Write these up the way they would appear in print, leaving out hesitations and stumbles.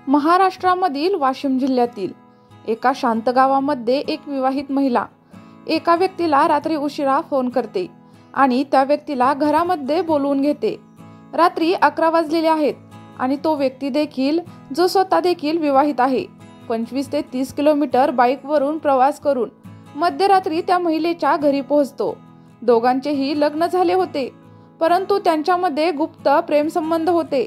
महाराष्ट्रामधील वाशिम जिल्ह्यातील एका शांत गावामध्ये एक विवाहित महिला एका व्यक्तीला रात्री उशिरा फोन करते आणि त्या व्यक्तीला घरामध्ये बोलवून घेते। रात्री 11 वाजलेले आहेत आणि तो व्यक्ती देखील जो स्वतः देखील विवाहित आहे 25 ते 30 किलोमीटर बाईकवरून प्रवास करून मध्यरात्री त्या महिलेच्या घरी पोहोचतो। दोघांचेही लग्न झाले होते, परंतु त्यांच्यामध्ये गुप्त प्रेम संबंध होते।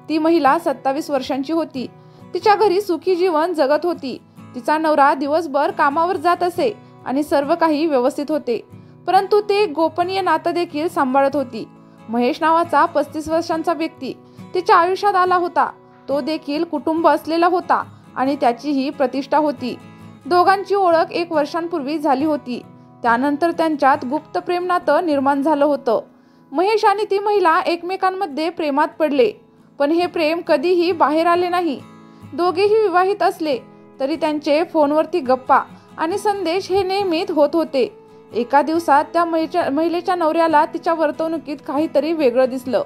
ती महिला 27 वर्षांची होती। तिच्या घरी सुखी जीवन जगत होती। तिचा नवरा दिवसभर कामावर जात असे आणि सर्व काही व्यवस्थित होते, परंतु ते एक गोपनीय नातं देखील सांभाळत होती। महेश नावाचा 35 वर्षांचा व्यक्ती तिच्या आयुष्यात आला होता। तो देखील कुटुंब असलेला होता आणि त्याचीही प्रतिष्ठा होती। दोघांची ओळख 1 वर्षांपूर्वी झाली होती। त्यानंतर त्यांच्यात गुप्त प्रेम नातं निर्माण झालं होतं। महेश आणि ती महिला एकमेकांमध्ये प्रेमात पडले, पण हे प्रेम कधीही बाहेर आले नाही। दोघेही विवाहित असले तरी त्यांचे फोनवरती गप्पा आणि संदेश हे नेहमीच होत होते। एका दिवसात त्या महिलेच्या नवऱ्याला तिच्या वर्तणुकीत काहीतरी वेगळं दिसलं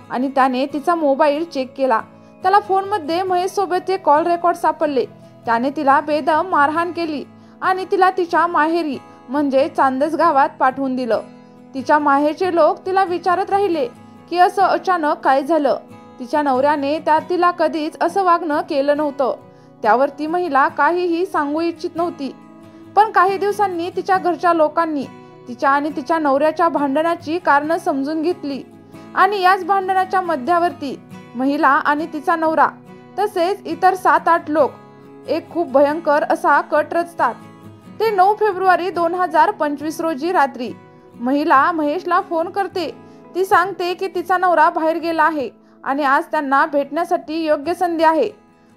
आणि त्याने तिचा मोबाईल चेक केला। त्याला फोनमध्ये महेश सोबतचे कॉल रेकॉर्ड सापडले। त्याने तिला बेदम मारहाण केली आणि तिला तिच्या माहेरी म्हणजे चांदस गावात पाठवून दिलं। तिच्या माहेरचे लोक तिला विचारत राहिले की असं अचानक काय झालं। तिच्या नवऱ्याने तिला कधीच असं वागणं केलं नव्हतं। त्यावर ती महिला काहीही सांगू इच्छित नव्हती, पण काही दिवसांनी तिच्या घरच्या लोकांनी तिच्या आणि तिच्या नवऱ्याच्या भांडणाची कारणं समजून घेतली आणि याच भांडणाच्या मध्यावरती महिला आणि तिचा नवरा तसेच इतर 7-8 लोक एक खूप भयंकर असा कट रचतात। ते 9 फेब्रुवारी 2025 रोजी रात्री महिला महेशला फोन करते। ती सांगते की तिचा नवरा बाहेर गेला आहे आणि आज त्यांना भेटण्यासाठी योग्य संधी आहे।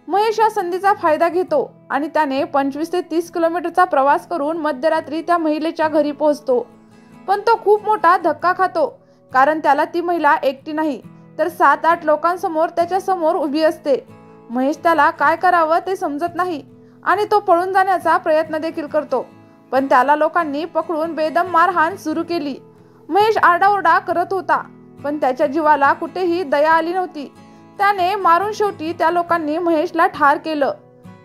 महेश या संधीचा फायदा घेतो आणि त्याने 25 ते 30 किलोमीटरचा प्रवास करून मध्यरात्री त्या महिलेच्या घरी पोहोचतो। पण तो खूप मोठा धक्का खातो, कारण त्याला ती महिला एकटी नाही तर 7-8 लोकांसमोर त्याच्या समोर उभी असते। महेश त्याला काय करावं ते समजत नाही आणि तो पळून जाण्याचा प्रयत्न देखील करतो, पण त्याला लोकांनी पकडून बेदम मारहाण सुरू केली। महेश आरडाओरडा करत होता, पण त्याच्या जीवाला कुठेही दया आली नव्हती। त्याने मारून शेवटी त्या लोकांनी महेशला ठार केलं।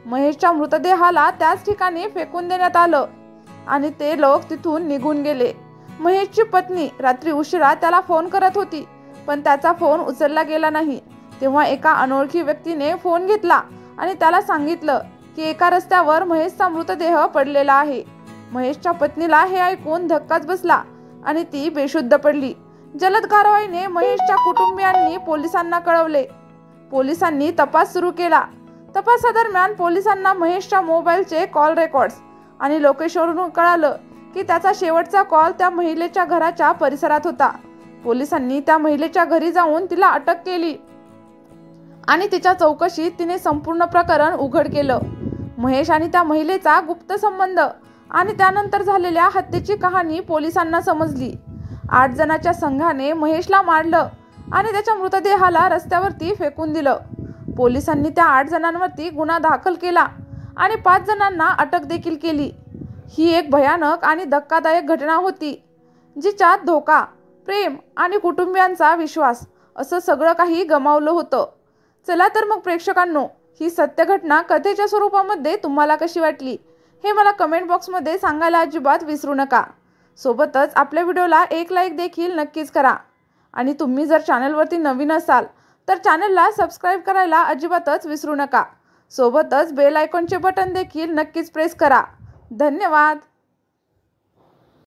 महेशच्या मृतदेहाला त्याच ठिकाणी फेकून देण्यात आलं आणि ते लोक तिथून निघून गेले। महेशची पत्नी रात्री उशिरा त्याला फोन करत होती, पण त्याचा फोन उचलला गेला नाही। तेव्हा एका अनोळखी व्यक्तीने फोन घेतला आणि त्याला सांगितलं की एका रस्त्यावर महेशचा मृतदेह पडलेला आहे। महेशच्या पत्नीला हे ऐकून धक्काच बसला आणि ती बेशुद्ध पडली। जलद कारवाईने महेशच्या कुटुंबियांनी पोलिसांना कळवले। पोलिसांनी तपास सुरू केला। तपासादरम्यान पोलिसांना महेशच्या मोबाईलचे कॉल रेकॉर्ड्स आणि लोकेशनवरून कळालं की त्याचा शेवटचा कॉल त्या महिलेच्या घराच्या परिसरात होता। पोलिसांनी त्या महिलेच्या घरी जाऊन तिला अटक केली आणि तिच्या चौकशीत तिने संपूर्ण प्रकरण उघड केलं। महेश आणि त्या महिलेचा गुप्त संबंध आणि त्यानंतर झालेल्या हत्येची कहाणी पोलिसांना समजली। 8 जणांच्या संघाने महेशला मारलं आणि त्याच्या मृतदेहाला रस्त्यावरती फेकून दिलं। पोलिसांनी त्या 8 जणांवरती गुन्हा दाखल केला आणि 5 जणांना अटक देखील केली। ही एक भयानक आणि धक्कादायक घटना होती, जिच्यात धोका, प्रेम आणि कुटुंबियांचा विश्वास असं सगळं काही गमावलं होतं। चला तर मग प्रेक्षकांनो, ही सत्य घटना कथेच्या स्वरूपामध्ये तुम्हाला कशी वाटली हे मला कमेंट बॉक्समध्ये सांगायला अजिबात विसरू नका। सोबतच आपल्या व्हिडिओला एक लाईक देखील नक्कीच करा आणि तुम्ही जर चॅनलवरती नवीन असाल तर चॅनलला सबस्क्राईब करायला अजिबातच विसरू नका। सोबतच बेल आयकॉनचे बटन देखील नक्कीच प्रेस करा। धन्यवाद।